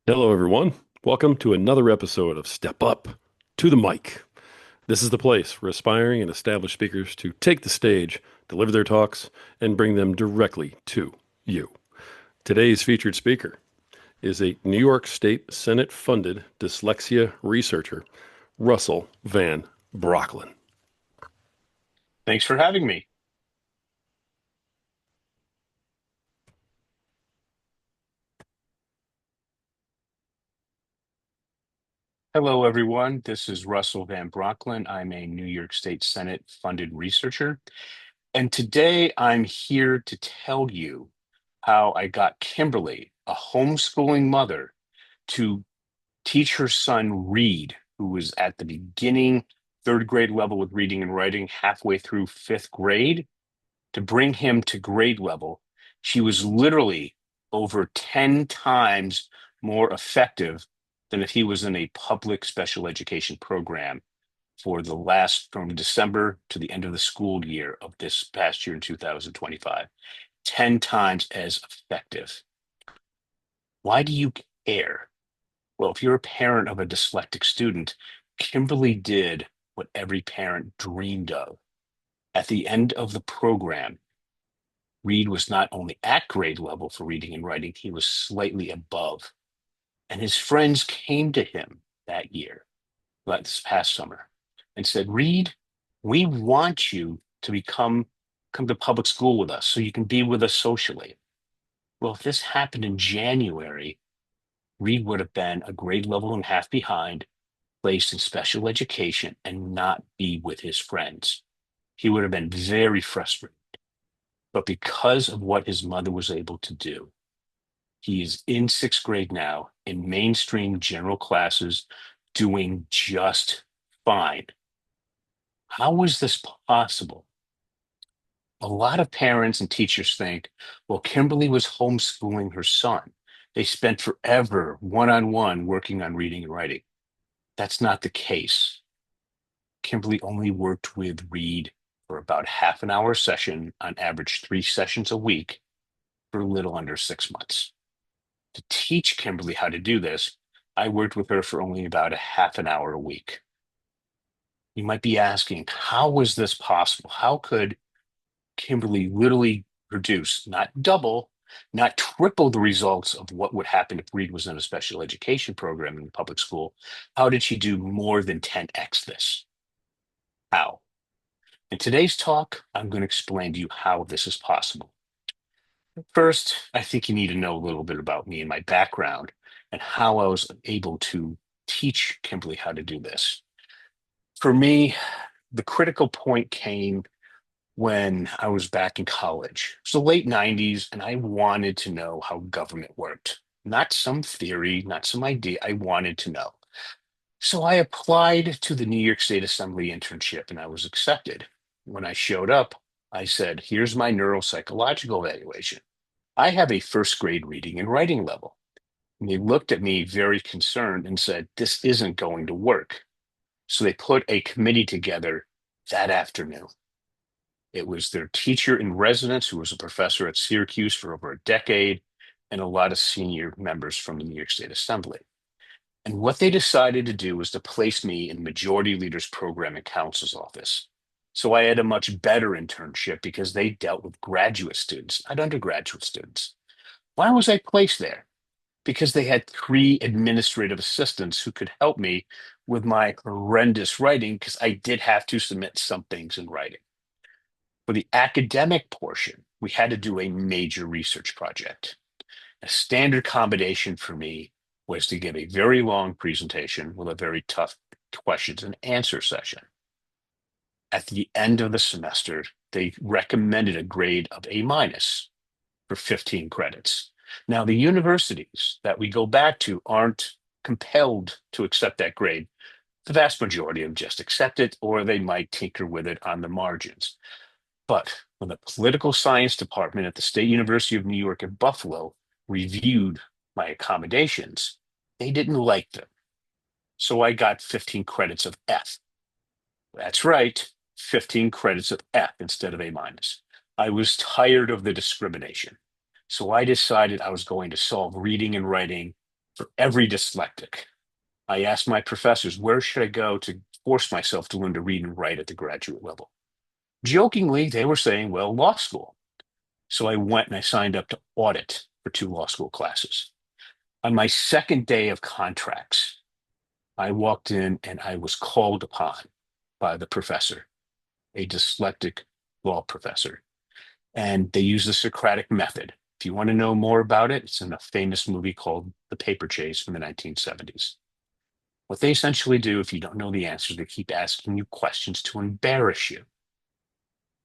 Hello, everyone. Welcome to another episode of Step Up to the Mic. This is the place for aspiring and established speakers to take the stage, deliver their talks, and bring them directly to you. Today's featured speaker is a New York State Senate funded dyslexia researcher, Russell Van Brocklen. Thanks for having me. Hello, everyone. This is Russell Van Brocklen. I'm a New York State Senate funded researcher. And today I'm here to tell you how I got Kimberly, a homeschooling mother, to teach her son read, who was at the beginning third grade level with reading and writing, halfway through fifth grade, to bring him to grade level. She was literally over 10 times more effective than if he was in a public special education program for the last from December to the end of the school year of this past year in 2025. 10 times as effective. Why do you care? Well, if you're a parent of a dyslexic student, Kimberly did what every parent dreamed of. At the end of the program, Reed was not only at grade level for reading and writing, he was slightly above. And his friends came to him that year, like this past summer, and said, Reed, we want you to come to public school with us so you can be with us socially. Well, if this happened in January, Reed would have been a grade level and a half behind, placed in special education, and not be with his friends. He would have been very frustrated. But because of what his mother was able to do, he is in sixth grade now in mainstream general classes, doing just fine. How is this possible? A lot of parents and teachers think, well, Kimberly was homeschooling her son. They spent forever one on one working on reading and writing. That's not the case. Kimberly only worked with Reed for about half an hour a session, on average 3 sessions a week, for a little under 6 months. To teach Kimberly how to do this, I worked with her for only about a half an hour a week. You might be asking, how was this possible? How could Kimberly literally produce not double, not triple the results of what would happen if Reed was in a special education program in the public school? How did she do more than 10x this? How? In today's talk, I'm going to explain to you how this is possible. First, I think you need to know a little bit about me and my background and how I was able to teach Kimberly how to do this. For me, the critical point came when I was back in college. It was the late 90s, and I wanted to know how government worked. Not some theory, not some idea. I wanted to know. So I applied to the New York State Assembly internship and I was accepted. When I showed up, I said, here's my neuropsychological evaluation. I have a first grade reading and writing level. And they looked at me very concerned and said, this isn't going to work. So they put a committee together that afternoon. It was their teacher in residence, who was a professor at Syracuse for over a decade, and a lot of senior members from the New York State Assembly. And what they decided to do was to place me in Majority Leaders Program and Counsel's office. So I had a much better internship because they dealt with graduate students, not undergraduate students. Why was I placed there? Because they had three administrative assistants who could help me with my horrendous writing, because I did have to submit some things in writing. For the academic portion, we had to do a major research project. A standard combination for me was to give a very long presentation with a very tough questions and answer session. At the end of the semester, they recommended a grade of A minus for 15 credits. Now, the universities that we go back to aren't compelled to accept that grade. The vast majority of them just accept it, or they might tinker with it on the margins. But when the political science department at the State University of New York at Buffalo reviewed my accommodations, they didn't like them. So I got 15 credits of F. That's right, 15 credits of F instead of A minus. I was tired of the discrimination. So I decided I was going to solve reading and writing For every dyslexic, I asked my professors, where should I go to force myself to learn to read and write at the graduate level? Jokingly, they were saying, well, law school. So I went and I signed up to audit for 2 law school classes. On my second day of contracts, I walked in and I was called upon by the professor, a dyslexic law professor, and they use the Socratic method. If you want to know more about it, it's in a famous movie called The Paper Chase from the 1970s. What they essentially do, if you don't know the answers, they keep asking you questions to embarrass you.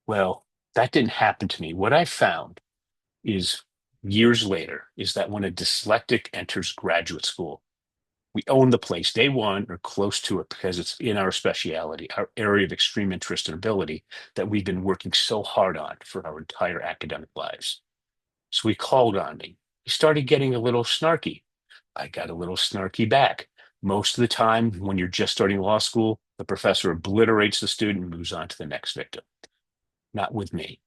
Well, that didn't happen to me. What I found is years later is that when a dyslexic enters graduate school, we own the place day one or close to it because it's in our speciality, our area of extreme interest and ability that we've been working so hard on for our entire academic lives. So he called on me. He started getting a little snarky. I got a little snarky back. Most of the time, when you're just starting law school, the professor obliterates the student and moves on to the next victim. Not with me.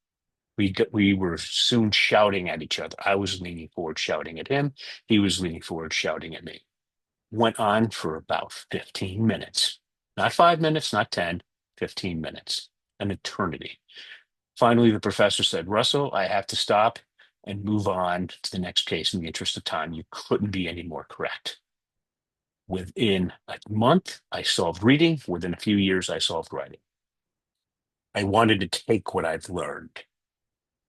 We were soon shouting at each other. I was leaning forward, shouting at him. He was leaning forward, shouting at me. Went on for about 15 minutes. Not 5 minutes, not 10, 15 minutes, an eternity. Finally, the professor said, Russell, I have to stop and move on to the next case in the interest of time. You couldn't be any more correct. Within a month, I solved reading. Within a few years, I solved writing. I wanted to take what I've learned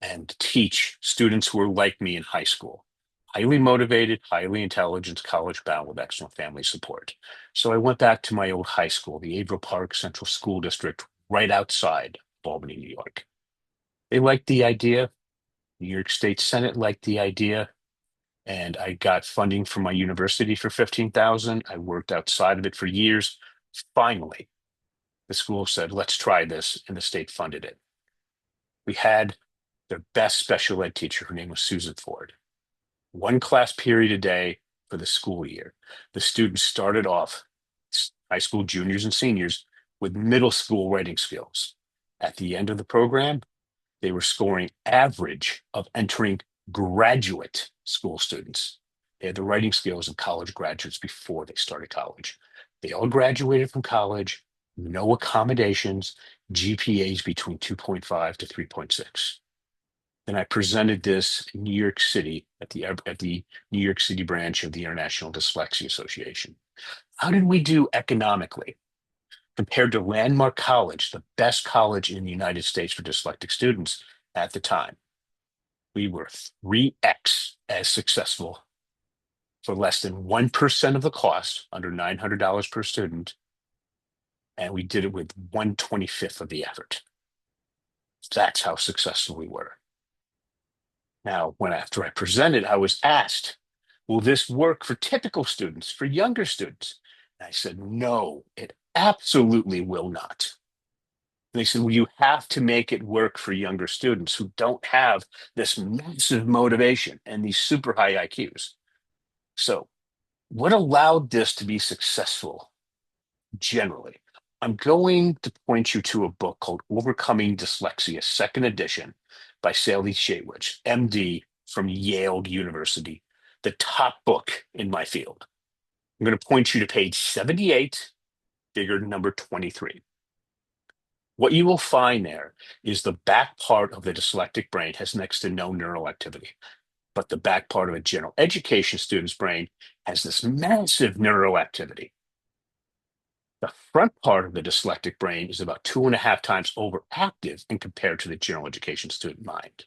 and teach students who are like me in high school, highly motivated, highly intelligent, college bound with excellent family support. So I went back to my old high school, the Averill Park Central School District, right outside Albany, New York. They liked the idea. New York State Senate liked the idea. And I got funding from my university for 15,000. I worked outside of it for years. Finally, the school said, let's try this, and the state funded it. We had their best special ed teacher. Her name was Susan Ford. 1 class period a day for the school year. The students started off, high school juniors and seniors, with middle school writing skills. At the end of the program, they were scoring average of entering graduate school students. They had the writing skills of college graduates before they started college. They all graduated from college, no accommodations, GPAs between 2.5 to 3.6. Then I presented this in New York City at the New York City branch of the International Dyslexia Association. How did we do economically? Compared to Landmark College, the best college in the United States for dyslexic students at the time, we were 3x as successful for less than 1% of the cost, under $900 per student, and we did it with 1/25th of the effort. That's how successful we were. Now, after I presented, I was asked, will this work for typical students, for younger students? And I said, no, it absolutely will not. And they said, well, you have to make it work for younger students who don't have this massive motivation and these super high IQs. So, what allowed this to be successful generally? I'm going to point you to a book called Overcoming Dyslexia, second edition by Sally Shaywitz, MD from Yale University, the top book in my field. I'm going to point you to page 78, figure number 23. What you will find there is the back part of the dyslexic brain has next to no neural activity, but the back part of a general education student's brain has this massive neural activity. The front part of the dyslexic brain is about 2.5 times overactive in compared to the general education student mind.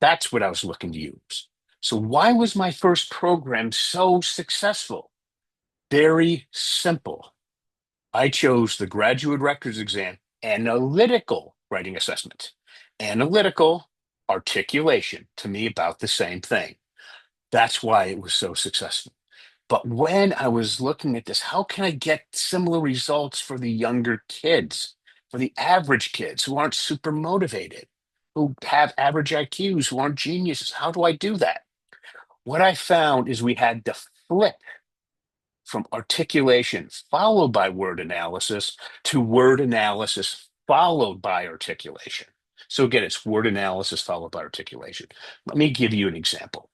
That's what I was looking to use. So why was my first program so successful? Very simple. I chose the graduate records exam analytical writing assessment. Analytical articulation, to me, about the same thing. That's why it was so successful. But when I was looking at this, how can I get similar results for the younger kids, for the average kids who aren't super motivated, who have average IQs, who aren't geniuses? How do I do that? What I found is we had to flip from articulation followed by word analysis to word analysis followed by articulation. So again, it's word analysis followed by articulation. Let me give you an example.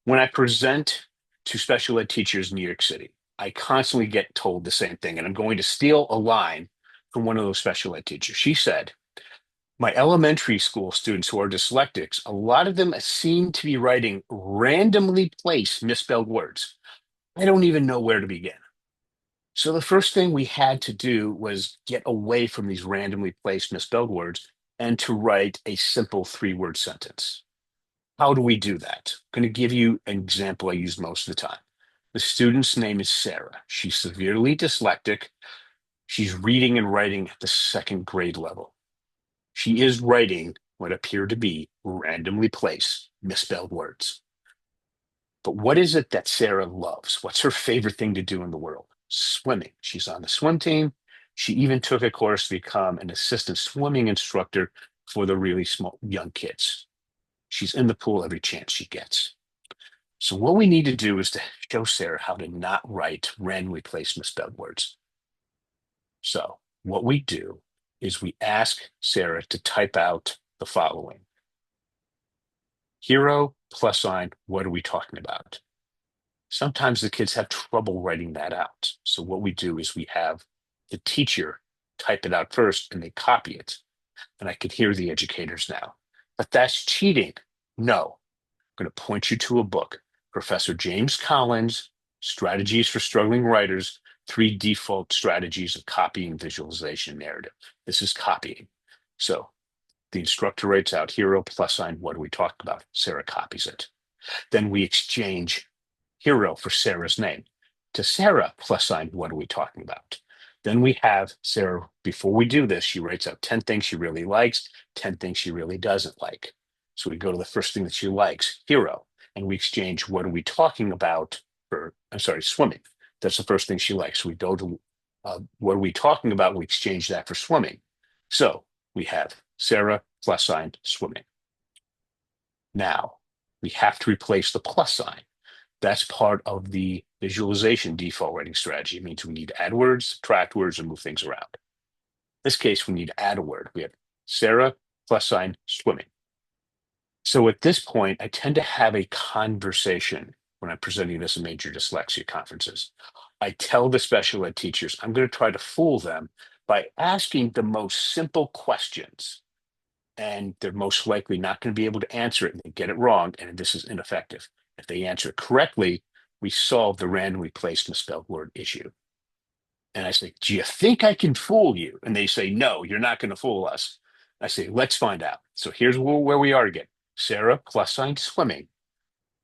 When I present to special ed teachers in New York City. I constantly get told the same thing, and I'm going to steal a line from one of those special ed teachers. She said, my elementary school students who are dyslexics, a lot of them seem to be writing randomly placed misspelled words. I don't even know where to begin. So the first thing we had to do was get away from these randomly placed misspelled words and to write a simple 3-word sentence. How do we do that? I'm going to give you an example I use most of the time. The student's name is Sarah. She's severely dyslexic. She's reading and writing at the 2nd grade level. She is writing what appear to be randomly placed misspelled words. But what is it that Sarah loves? What's her favorite thing to do in the world? Swimming. She's on the swim team. She even took a course to become an assistant swimming instructor for the really small young kids. She's in the pool every chance she gets. So what we need to do is to show Sarah how to not write randomly placed misspelled words. So what we do is we ask Sarah to type out the following. Hero, plus sign, what are we talking about? Sometimes the kids have trouble writing that out. So what we do is we have the teacher type it out first and they copy it. And I can hear the educators now. But that's cheating. No, I'm going to point you to a book, Professor James Collins, Strategies for Struggling Writers, 3 Default Strategies of Copying Visualization Narrative. This is copying. So the instructor writes out hero, plus sign, what do we talk about? Sarah copies it. Then we exchange hero for Sarah's name. To Sarah, plus sign, what are we talking about? Then we have Sarah, before we do this, she writes out 10 things she really likes, 10 things she really doesn't like. So we go to the first thing that she likes, hero, and we exchange what are we talking about for, I'm sorry, swimming. That's the first thing she likes. So we go to what are we talking about? We exchange that for swimming. So we have Sarah, plus sign, swimming. Now we have to replace the plus sign. That's part of the visualization default writing strategy. It means we need to add words, subtract words, and move things around. In this case, we need to add a word. We have Sarah, plus sign, swimming. So at this point, I tend to have a conversation when I'm presenting this at major dyslexia conferences. I tell the special ed teachers, I'm going to try to fool them by asking the most simple questions. And they're most likely not going to be able to answer it and they get it wrong, and this is ineffective. If they answer it correctly, we solve the randomly placed misspelled word issue. And I say, do you think I can fool you? And they say, no, you're not going to fool us. I say, let's find out. So here's where we are again. Sarah, plus sign, swimming.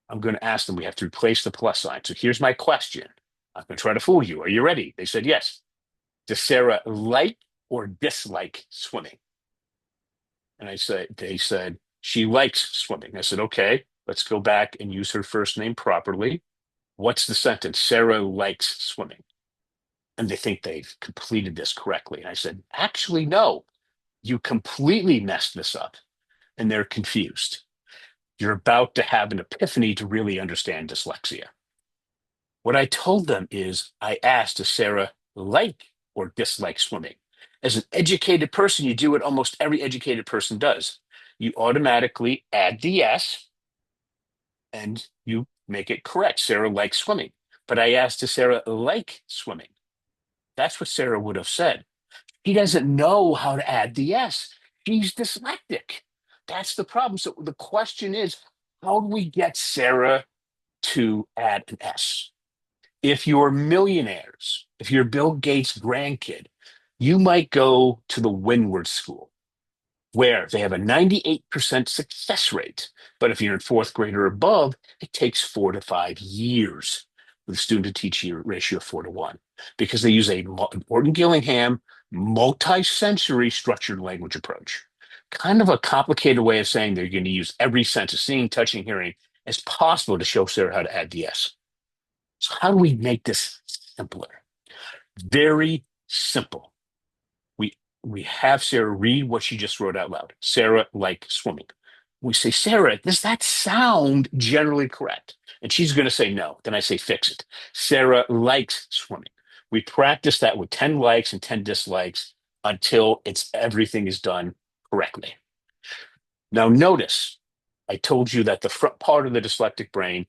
I'm going to ask them, we have to replace the plus sign. So here's my question. I'm going to try to fool you. Are you ready? They said, yes. Does Sarah like or dislike swimming? And they said, she likes swimming. I said, okay, let's go back and use her first name properly. What's the sentence? Sarah likes swimming. And they think they've completed this correctly. And I said, actually, no, you completely messed this up. And they're confused. You're about to have an epiphany to really understand dyslexia. What I told them is I asked, does Sarah like or dislike swimming? As an educated person, you do what almost every educated person does. You automatically add the yes and you make it correct. Sarah likes swimming. But I asked, does Sarah like swimming? That's what Sarah would have said. He doesn't know how to add the yes. She's dyslexic. That's the problem. So the question is, how do we get Sarah to add an S? If you're millionaires, if you're Bill Gates' grandkid, you might go to the Windward School, where they have a 98% success rate. But if you're in 4th grade or above, it takes 4 to 5 years with a student to teacher ratio of 4 to 1, because they use a Morton Gillingham multi-sensory structured language approach. Kind of a complicated way of saying they're going to use every sense of seeing, touching, hearing as possible to show Sarah how to add the S. So how do we make this simpler? Very simple. We have Sarah read what she just wrote out loud. Sarah likes swimming. We say, Sarah, does that sound generally correct? And she's going to say no. Then I say, fix it. Sarah likes swimming. We practice that with 10 likes and 10 dislikes until everything is done correctly. Now notice, I told you that the front part of the dyslexic brain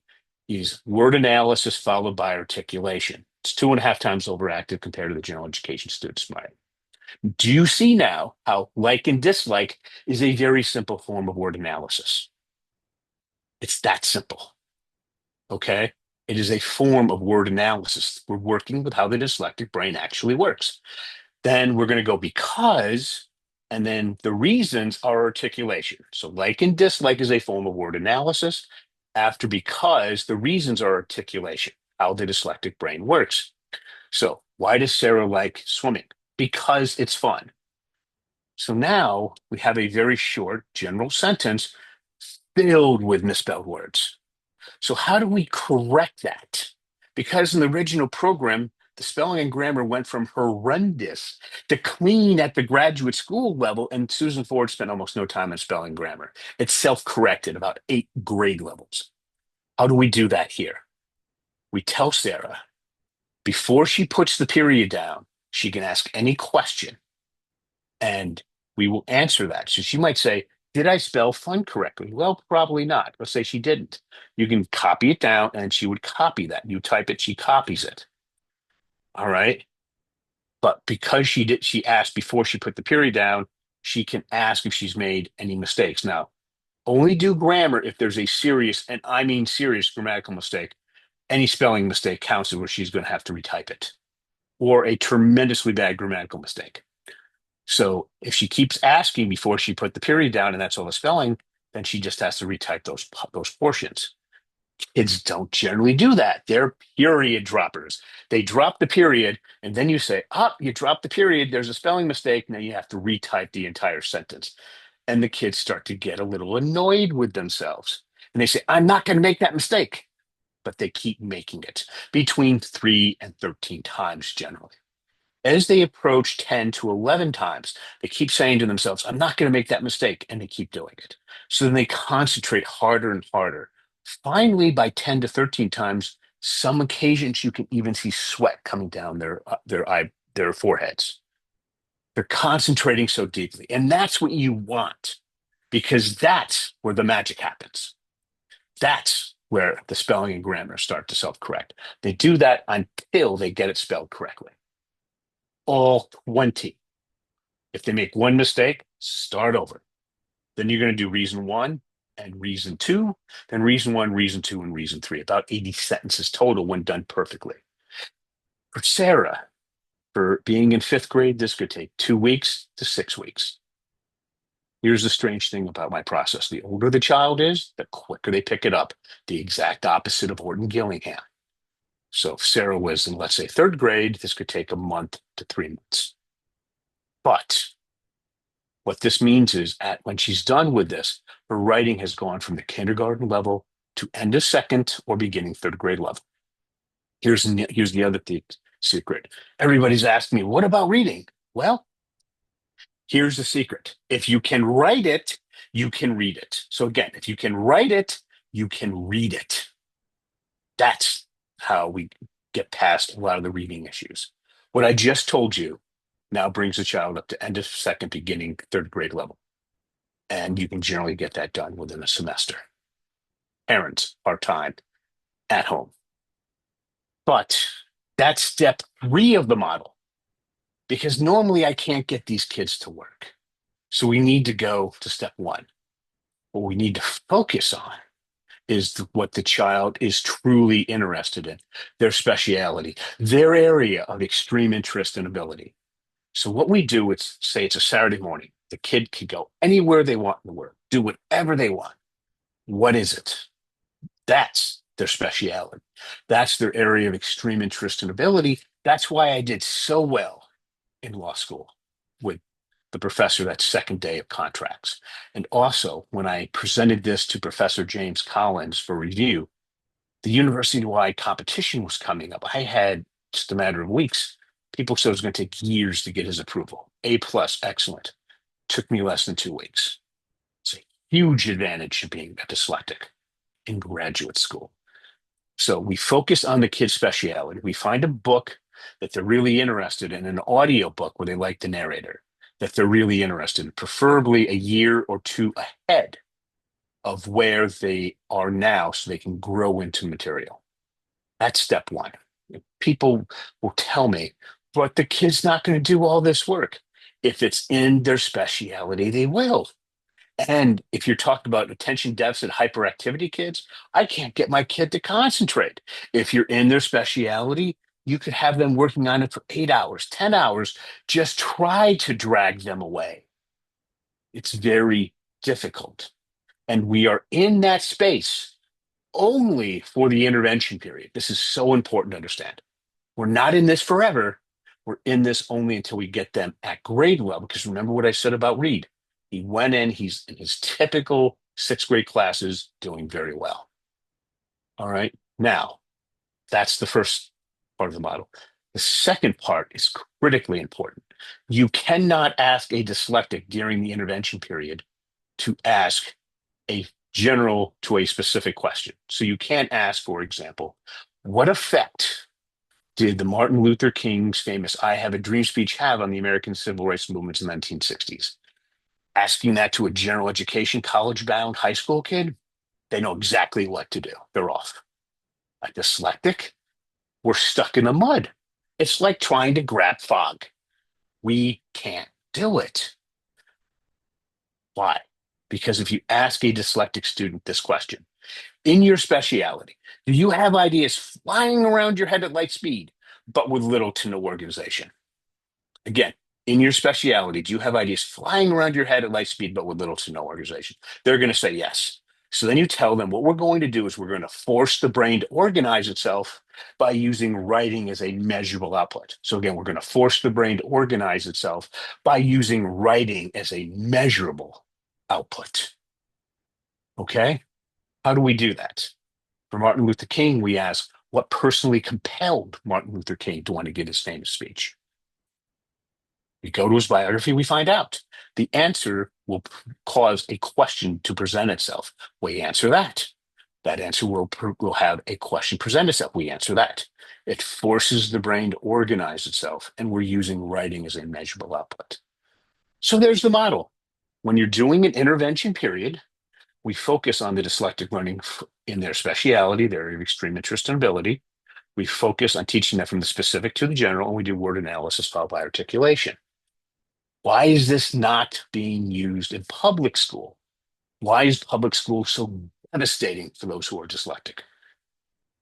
is word analysis followed by articulation. It's 2.5 times overactive compared to the general education students. Right? Do you see now how like and dislike is a very simple form of word analysis? It's that simple. Okay. It is a form of word analysis. We're working with how the dyslexic brain actually works. Then we're going to go because, and then the reasons are articulation. So like and dislike is a form of word analysis. After because, the reasons are articulation, how the dyslexic brain works. So why does Sarah like swimming? Because it's fun. So now we have a very short general sentence filled with misspelled words. So how do we correct that? Because in the original program, the spelling and grammar went from horrendous to clean at the graduate school level, and Susan Ford spent almost no time on spelling grammar. It's self-corrected about 8 grade levels. How do we do that here? We tell Sarah before she puts the period down, she can ask any question and we will answer that. So she might say, did I spell fun correctly? Well, probably not. Let's say she didn't. You can copy it down and she would copy that. You type it, she copies it. All right. But because she asked before she put the period down, she can ask if she's made any mistakes. Now, only do grammar if there's a serious, and I mean serious grammatical mistake. Any spelling mistake counts as where she's going to have to retype it, or a tremendously bad grammatical mistake. So if she keeps asking before she put the period down and that's all the spelling, then she just has to retype those portions. Kids don't generally do that. They're period droppers. They drop the period, and then you say, you dropped the period. There's a spelling mistake. Now you have to retype the entire sentence. And the kids start to get a little annoyed with themselves. And they say, I'm not going to make that mistake. But they keep making it between 3 and 13 times generally. As they approach 10 to 11 times, they keep saying to themselves, I'm not going to make that mistake. And they keep doing it. So then they concentrate harder and harder. Finally, by 10 to 13 times, some occasions you can even see sweat coming down their foreheads. They're concentrating so deeply. And that's what you want, because that's where the magic happens. That's where the spelling and grammar start to self-correct. They do that until they get it spelled correctly. All 20. If they make one mistake, start over. Then you're going to do reason one and reason two, then reason one, reason two, and reason three. About 80 sentences total when done perfectly. For Sarah, for being in fifth grade, this could take 2 weeks to 6 weeks. Here's the strange thing about my process. The older the child is, the quicker they pick it up. The exact opposite of Orton Gillingham. So if Sarah was in, let's say, third grade, this could take a month to 3 months. But what this means is when she's done with this, her writing has gone from the kindergarten level to end of second or beginning third grade level. Here's the other secret. Everybody's asked me, what about reading? Well, here's the secret. If you can write it, you can read it. So again, if you can write it, you can read it. That's how we get past a lot of the reading issues. What I just told you now brings the child up to end of second, beginning third grade level. And you can generally get that done within a semester. Parents are time at home. But that's step 3 of the model, because normally I can't get these kids to work. So we need to go to step 1. What we need to focus on is what the child is truly interested in, their speciality, their area of extreme interest and ability. So what we do is say it's a Saturday morning. The kid can go anywhere they want in the world, do whatever they want. What is it? That's their speciality. That's their area of extreme interest and ability. That's why I did so well in law school with the professor that second day of contracts. And also, when I presented this to Professor James Collins for review, the university-wide competition was coming up. I had just a matter of weeks. People said it was going to take years to get his approval. A plus, excellent. Took me less than 2 weeks. It's a huge advantage of being a dyslexic in graduate school. So we focus on the kid's speciality. We find a book that they're really interested in, an audio book where they like the narrator, that they're really interested in, preferably a year or two ahead of where they are now so they can grow into material. That's step one. People will tell me, but the kid's not going to do all this work. If it's in their speciality, they will. And if you're talking about attention deficit hyperactivity kids, I can't get my kid to concentrate. If you're in their speciality, you could have them working on it for 8 hours, 10 hours. Just try to drag them away. It's very difficult. And we are in that space only for the intervention period. This is so important to understand. We're not in this forever. We're in this only until we get them at grade level. Because remember what I said about Reed. He went in, he's in his typical sixth grade classes doing very well. All right. Now, that's the first part of the model. The second part is critically important. You cannot ask a dyslexic during the intervention period to ask a general to a specific question. So you can't ask, for example, what effect did the Martin Luther King's famous I Have a Dream speech have on the American civil rights movement in the 1960s? Asking that to a general education, college-bound high school kid, they know exactly what to do. They're off. A dyslexic, we're stuck in the mud. It's like trying to grab fog. We can't do it. Why? Because if you ask a dyslexic student this question, in your speciality, do you have ideas flying around your head at light speed, but with little to no organization? Again, in your speciality, do you have ideas flying around your head at light speed, but with little to no organization? They're going to say yes. So then you tell them what we're going to do is we're going to force the brain to organize itself by using writing as a measurable output. So again, we're going to force the brain to organize itself by using writing as a measurable output. Okay? How do we do that? For Martin Luther King, we ask, what personally compelled Martin Luther King to want to give his famous speech? We go to his biography, we find out. The answer will cause a question to present itself. We answer that. That answer will have a question present itself. We answer that. It forces the brain to organize itself, and we're using writing as a measurable output. So there's the model. When you're doing an intervention period, we focus on the dyslexic learning in their speciality, their area of extreme interest and ability. We focus on teaching that from the specific to the general, and we do word analysis followed by articulation. Why is this not being used in public school? Why is public school so devastating for those who are dyslexic?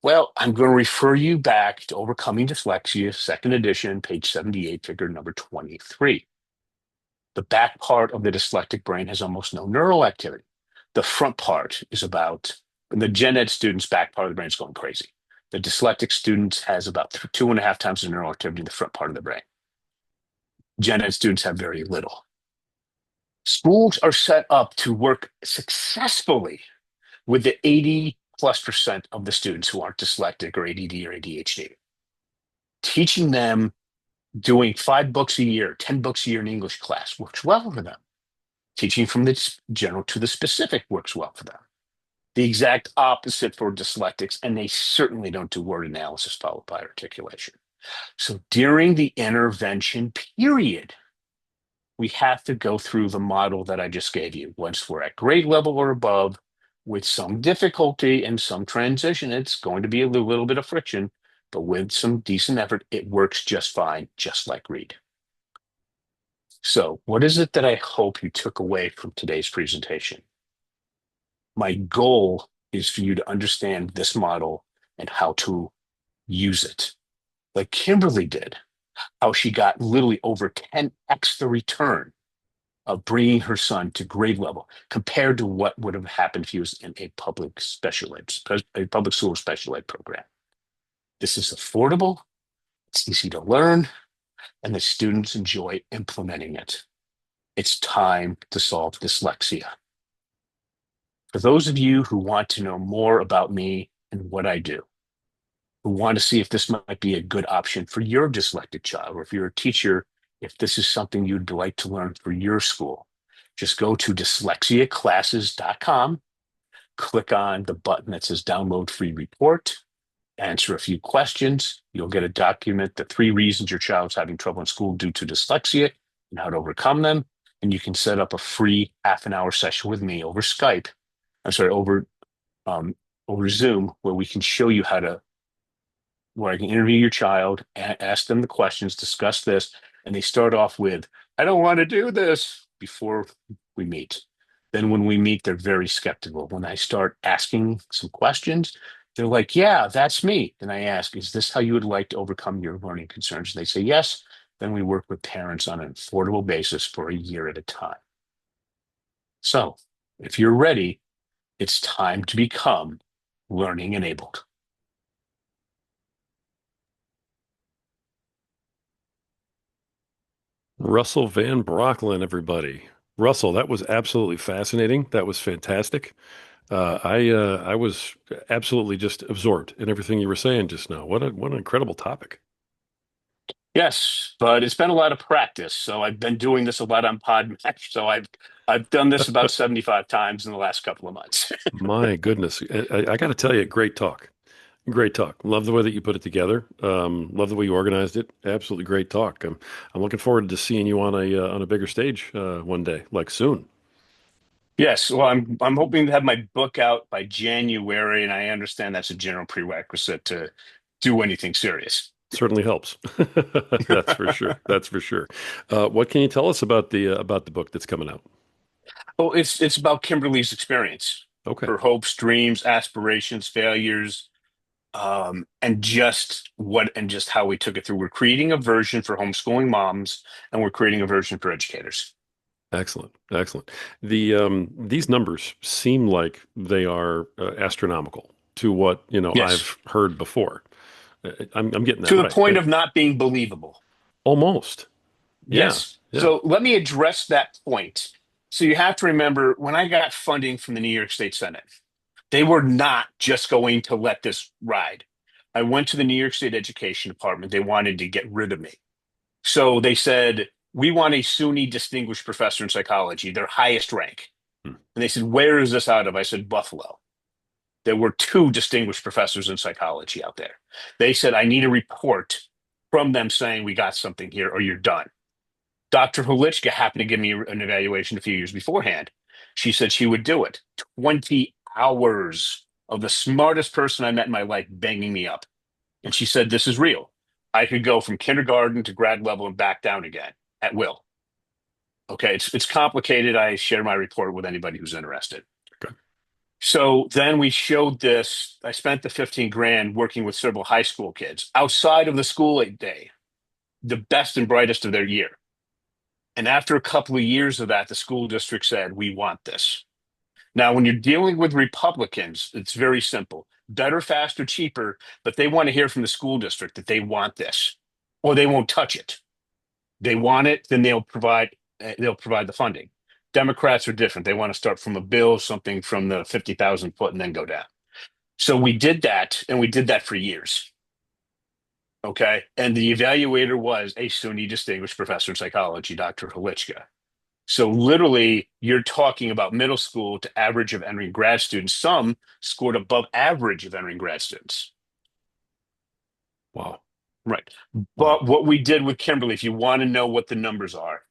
Well, I'm going to refer you back to Overcoming Dyslexia, second edition, page 78, figure number 23. The back part of the dyslexic brain has almost no neural activity. The front part is about, the gen ed students' back part of the brain is going crazy. The dyslexic students has about 2.5 times the neural activity in the front part of the brain. Gen ed students have very little. Schools are set up to work successfully with the 80+% of the students who aren't dyslexic or ADD or ADHD. Teaching them doing 5 books a year, 10 books a year in English class works well for them. Teaching from the general to the specific works well for them. The exact opposite for dyslexics, and they certainly don't do word analysis followed by articulation. So during the intervention period, we have to go through the model that I just gave you. Once we're at grade level or above, with some difficulty and some transition, it's going to be a little bit of friction, but with some decent effort, it works just fine, just like Reed. So what is it that I hope you took away from today's presentation? My goal is for you to understand this model and how to use it. Like Kimberly did, how she got literally over 10x the return of bringing her son to grade level compared to what would have happened if he was in a public school special ed program. This is affordable, it's easy to learn, and the students enjoy implementing it. It's time to solve dyslexia. For those of you who want to know more about me and what I do, who want to see if this might be a good option for your dyslexic child, or if you're a teacher, if this is something you'd like to learn for your school, just go to dyslexiaclasses.com, click on the button that says download free report, answer a few questions. You'll get a document, the 3 reasons your child's having trouble in school due to dyslexia and how to overcome them. And you can set up a free half-an-hour session with me over Skype I'm sorry, um, over Zoom, where we can show you how to where I can interview your child, ask them the questions, discuss this, and they start off with, I don't want to do this before we meet. Then when we meet, they're very skeptical. When I start asking some questions, they're like, yeah, that's me. And I ask, is this how you would like to overcome your learning concerns? And they say, yes. Then we work with parents on an affordable basis for a year at a time. So if you're ready, it's time to become learning enabled. Russell Van Brocklen, everybody. Russell, that was absolutely fascinating. That was fantastic. I was absolutely just absorbed in everything you were saying just now. What an incredible topic. Yes, but it's been a lot of practice. So I've been doing this a lot on Podmatch. So I've done this about 75 times in the last couple of months. My goodness, I got to tell you, great talk. Great talk. Love the way that you put it together. Love the way you organized it. Absolutely great talk. I'm looking forward to seeing you on a bigger stage one day, like soon. Yes, well, I'm hoping to have my book out by January, and I understand that's a general prerequisite to do anything serious. Certainly helps. That's for sure. That's for sure. What can you tell us about the book that's coming out? Oh, it's about Kimberly's experience, Okay, her hopes, dreams, aspirations, failures, and just how we took it through. We're creating a version for homeschooling moms, and we're creating a version for educators. excellent, excellent. These numbers seem like they are astronomical to what Yes, I've heard before. I'm getting that to the right. point of not being believable. Almost. Yeah, Yes. yeah. So let me address that point. So you have to remember when I got funding from the New York State Senate, they were not just going to let this ride. I went to the New York State Education Department. They wanted to get rid of me. So they said, we want a SUNY distinguished professor in psychology, their highest rank. Hmm. And they said, where is this out of? I said, Buffalo. There were two distinguished professors in psychology out there. They said, I need a report from them saying we got something here or you're done. Dr. Holichka happened to give me an evaluation a few years beforehand. She said she would do it. 20 hours of the smartest person I met in my life banging me up. And she said, this is real. I could go from kindergarten to grad level and back down again at will. Okay, it's complicated. I share my report with anybody who's interested. Okay. So then we showed this. I spent the 15 grand working with several high school kids outside of the school day, the best and brightest of their year. And after a couple of years of that, the school district said, we want this. Now, when you're dealing with Republicans, it's very simple better, faster, cheaper, but they want to hear from the school district that they want this or they won't touch it. They want it, then they'll provide the funding. Democrats are different. They want to start from a bill, something from the 50,000 foot and then go down. So we did that and we did that for years. Okay. And the evaluator was a SUNY distinguished professor in psychology, Dr. Holichka. So literally, you're talking about middle school to average of entering grad students. Some scored above average of entering grad students. Wow. Right. Wow. But what we did with Kimberly, if you want to know what the numbers are,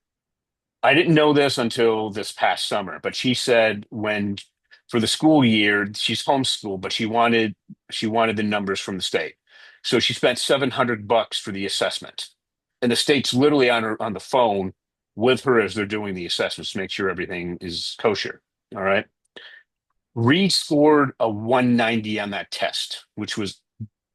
I didn't know this until this past summer, but she said when for the school year, she's homeschooled, but she wanted the numbers from the state. So she spent $700 for the assessment. And the state's literally on the phone with her as they're doing the assessments to make sure everything is kosher. All right. Reed scored a 190 on that test, which was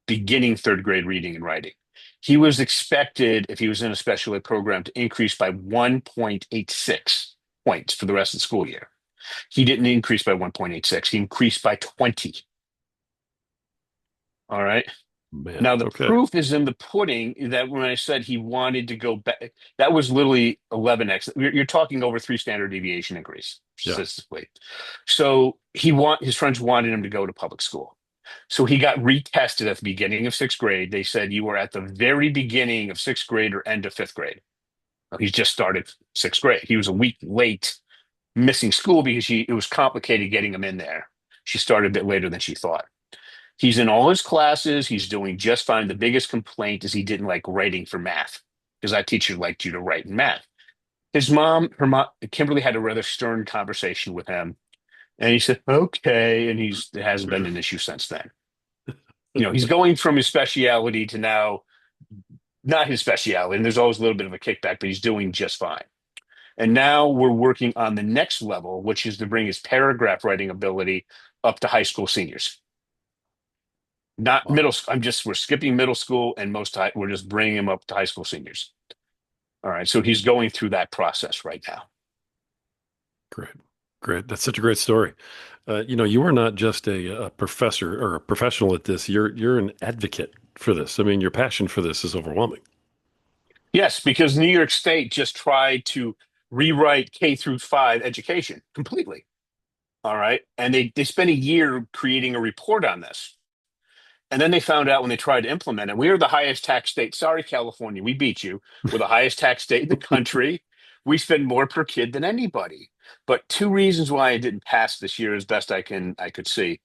beginning third grade reading and writing. He was expected, if he was in a special ed program, to increase by 1.86 points for the rest of the school year. He didn't increase by 1.86, he increased by 20. All right. Man. Now, the Okay. proof is in the pudding that when I said he wanted to go back, that was literally 11x. You're talking over three standard deviation increase Yeah. statistically. So his friends wanted him to go to public school. So he got retested at the beginning of sixth grade. They said you were at the very beginning of sixth grade or end of fifth grade. Well, he's just started sixth grade. He was a week late missing school because it was complicated getting him in there. She started a bit later than she thought. He's in all his classes. He's doing just fine. The biggest complaint is he didn't like writing for math because that teacher liked you to write in math. His mom, Kimberly had a rather stern conversation with him And he said, okay. And it hasn't been an issue since then. He's going from his speciality to now not his speciality. And there's always a little bit of a kickback, but he's doing just fine. And now we're working on the next level, which is to bring his paragraph writing ability up to high school seniors. Not Wow. middle school. We're skipping middle school and we're just bringing him up to high school seniors. All right. So he's going through that process right now. Great. Great. That's such a great story. You are not just a professor or a professional at this. You're an advocate for this. I mean, your passion for this is overwhelming. Yes, because New York State just tried to rewrite K through 5 education completely. All right. And they spent a year creating a report on this. And then they found out when they tried to implement it, we are the highest tax state. Sorry, California, we beat you. We're the highest tax state in the country. We spend more per kid than anybody. But two reasons why it didn't pass this year, as best I could see,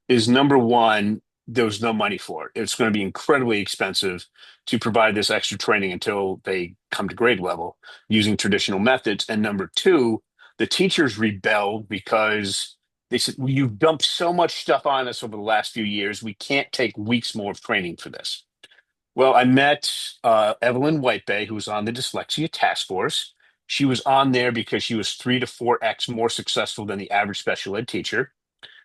is number one, there was no money for it. It's going to be incredibly expensive to provide this extra training until they come to grade level using traditional methods. And number two, the teachers rebelled because they said, well, you've dumped so much stuff on us over the last few years. We can't take weeks more of training for this. Well, I met Evelyn Whitebay, who was on the dyslexia task force. She was on there because she was 3 to 4x more successful than the average special ed teacher.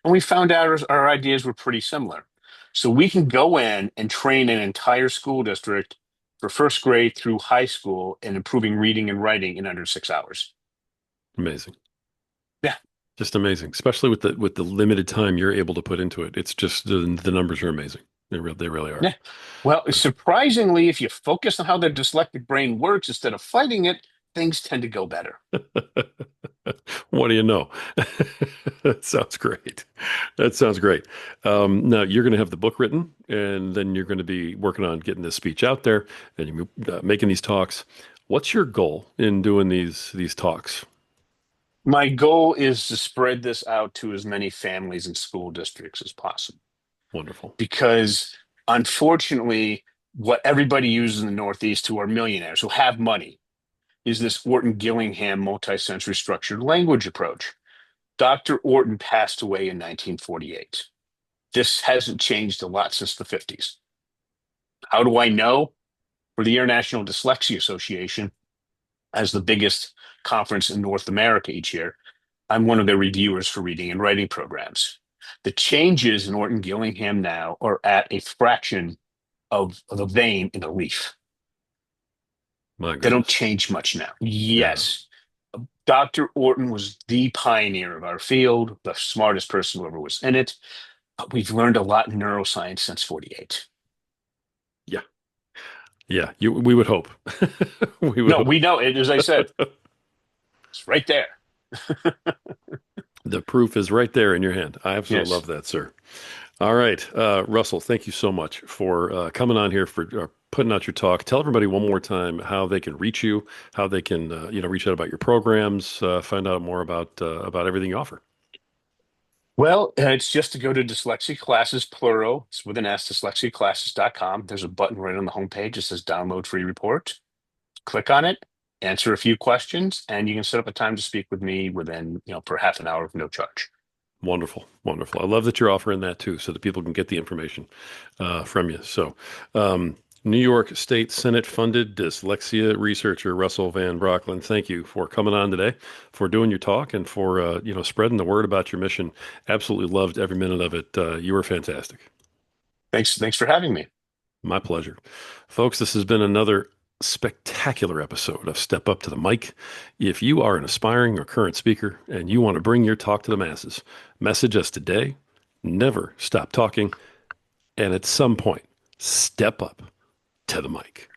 And we found out our ideas were pretty similar. So we can go in and train an entire school district for first grade through high school in improving reading and writing in under 6 hours. Amazing. Yeah, Just amazing, especially with the limited time you're able to put into it. It's just the numbers are amazing. They really are. yeah. Well, surprisingly, if you focus on how the dyslexic brain works instead of fighting it, things tend to go better. What do you know? That sounds great. That sounds great. Now you're going to have the book written, and then you're going to be working on getting this speech out there, and you're making these talks. What's your goal in doing these talks? My goal is to spread this out to as many families and school districts as possible Wonderful. because unfortunately, what everybody uses in the Northeast who are millionaires, who have money, is this Orton Gillingham multisensory structured language approach. Dr. Orton passed away in 1948. This hasn't changed a lot since the 50s. How do I know? For the International Dyslexia Association, as the biggest conference in North America each year, I'm one of their reviewers for reading and writing programs. The changes in Orton Gillingham now are at a fraction of a vein in a leaf. My They don't goodness. change much now. Yeah. Yes, Dr. Orton was the pioneer of our field, the smartest person who ever was in it. But we've learned a lot in neuroscience since 48. Yeah. Yeah. We would hope. We would No, hope. we know it. As I said, it's right there. The proof is right there in your hand. I absolutely Yes. love that, sir. All right. Russell, thank you so much for coming on here for putting out your talk. Tell everybody one more time how they can reach you, how they can reach out about your programs, find out more about everything you offer. Well, it's just to go to Dyslexia Classes, plural. It's with an S, dyslexiaclasses.com. There's a button right on the homepage that says download free report. Click on it, answer a few questions, and you can set up a time to speak with me within, per half an hour of no charge. Wonderful, wonderful. I love that you're offering that too, so that people can get the information from you. So, New York State Senate funded dyslexia researcher Russell Van Brocklen, thank you for coming on today, for doing your talk, and for spreading the word about your mission. Absolutely loved every minute of it. You were fantastic. Thanks for having me. My pleasure, folks. This has been another spectacular episode of Step Up to the Mic. If you are an aspiring or current speaker and you want to bring your talk to the masses, message us today. Never stop talking. And at some point, step up to the mic.